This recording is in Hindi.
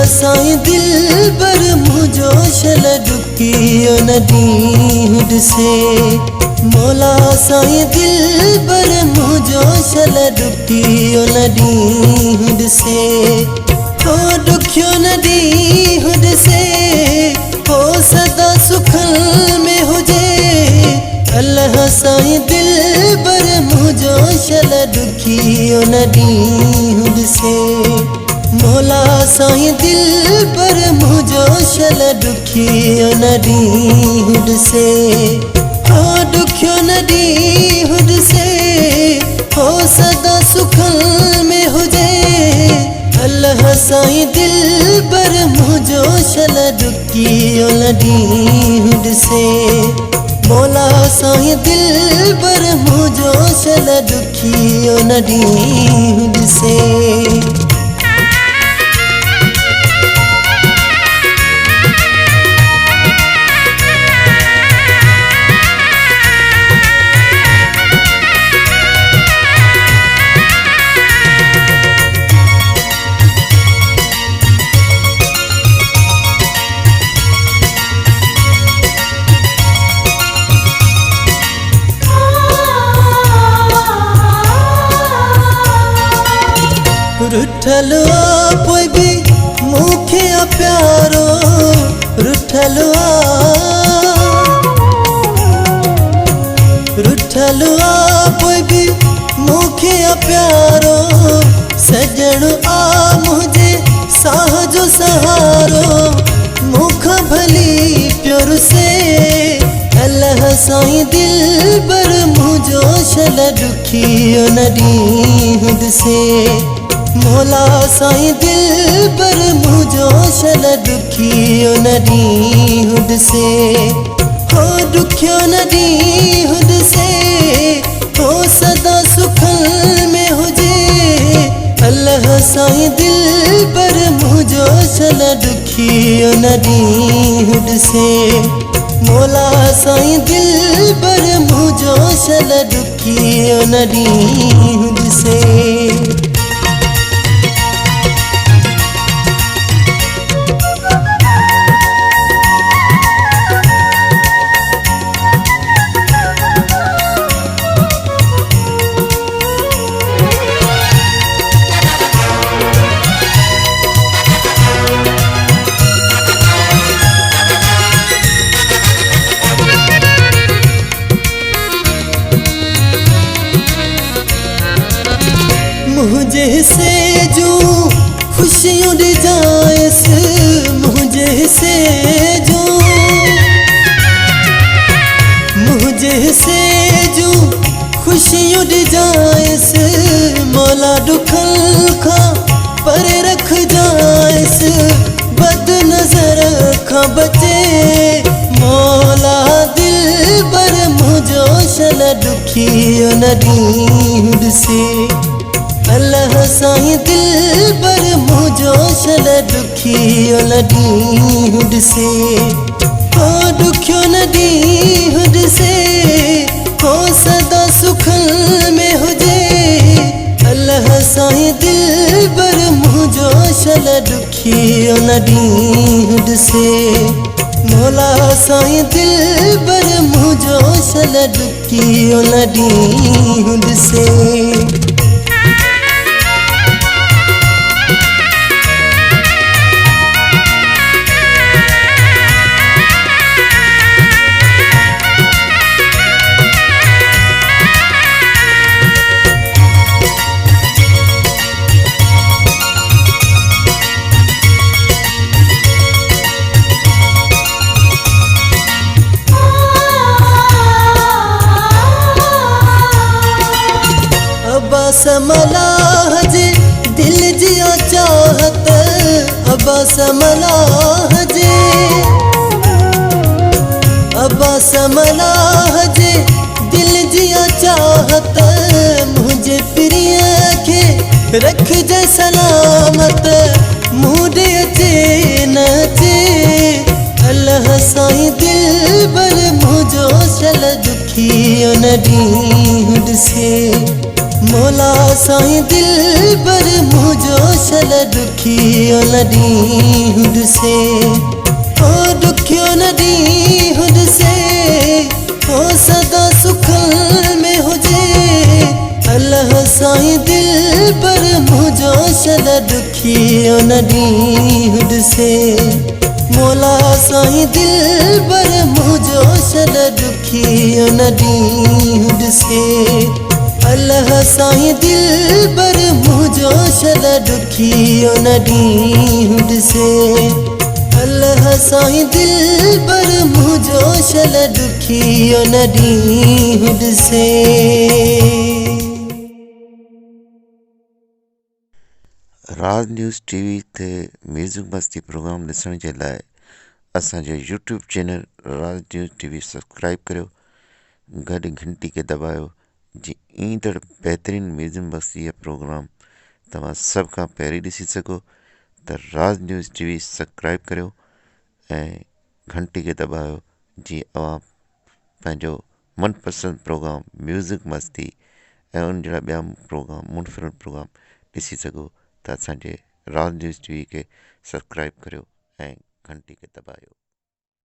साईं दिल बर मुझो शल दुखियो नदी हुड से। मौला साईं दिल बर मुझो शल दुखियो नदी हुड से। हो दुखियो नदी हुड से हो सदा सुखल में हुजे। अल्लाह साईं दिल बर मुझो शल दुखियो नदी हुड से। मौला साईं दिल पर मुझो शल दुखियो नदी हुड से। हो दुखियो नदी हुड से हो सदा सुखल में हुजे। अल्लाह साईं दिल पर मुझो शल दुखियो नदी हुड से। मौला साईं दिल पर मुझो शल दुखियो नदी हुड से। रुठलो कोई भी मुखे प्यारो रुठलो कोई भी मुखे प्यारो। सजण आ मुझे साहजो सहारो मुख भली प्योर से। अल्लाह साईं दिल बर मुझो शल दुखियो नदी हुड से। मौला साईं दिल पर मुझो शल दुखियो नदी हुड से। हो दुखियो नदी हुड से हो सदा सुखल में हुजे। अल्लाह साईं दिल पर मुझो शल दुखियो नदी हुड से। मौला साईं दिल पर मुझो शल दुखियो नदी हुड से। मुझे से जो खुशियों दे जायस मुझे से जो खुशियों दे जायस। मौला दुखल खा पर रख जायस बद नजर खा बचे। मौला दिल बर मुझो शल दुखियो नदी हुड से। अल्लाह साईं दिल पर मुझो शल दुखियो नदी हुड से। हो दुखियो नदी हुड से हो सदा सुखल में हुजे। अल्लाह साईं दिल पर मुझो शल दुखियो नदी हुड से। मौला साईं दिल पर मुझो शल दुखियो नदी हुड से। समलाह जे दिल जिया चाहत अबा समलाह जे दिल जिया चाहत। मुझे प्रिय के रख जे सलामत मुझे अचे नचे। अल्लाह साईं दिल बर मुझो शल दुखियो नदी हुड से। मौला साईं दिल बर मुझो शल दुखियो नदी हुद से ओ दुखियो नदी हुद से ओ सदा सुखल में हुजे अल्लाह साईं दिल बर मुझो शल दुखियो नदी हुद से मौला साईं दिल बर मुझो शल दुखियो नदी हुद से अल्लाह साईं दिल बर मुझो शल दुखियो नदी हुद से अल्लाह साईं दिल बर मुझो शल दुखियो नदी हुद से। राज न्यूज़ टीवी ते म्यूज़िक मस्ती प्रोग्राम ॾिसण जे लाइ असांजो यूट्यूब चैनल राज न्यूज़ टीवी सब्सक्राइब करियो, गॾु घंटी खे दॿायो जीअं ईंदड़ बहितरीनु म्यूज़िक मस्ती जा प्रोग्राम तव्हां सभ खां पहिरीं ॾिसी सघो। त राज न्यूज़ टीवी सब्सक्राइब करियो ऐं घंटी खे दॿायो जीअं तव्हां पंहिंजो मनपसंदि प्रोग्राम म्यूज़िक मस्ती ऐं उन जहिड़ा ॿिया प्रोग्राम मुनफ़रिद प्रोग्राम ॾिसी सघो। त असांजे राज न्यूज़ टीवी खे सब्सक्राइब करियो ऐं घंटी खे दॿायो।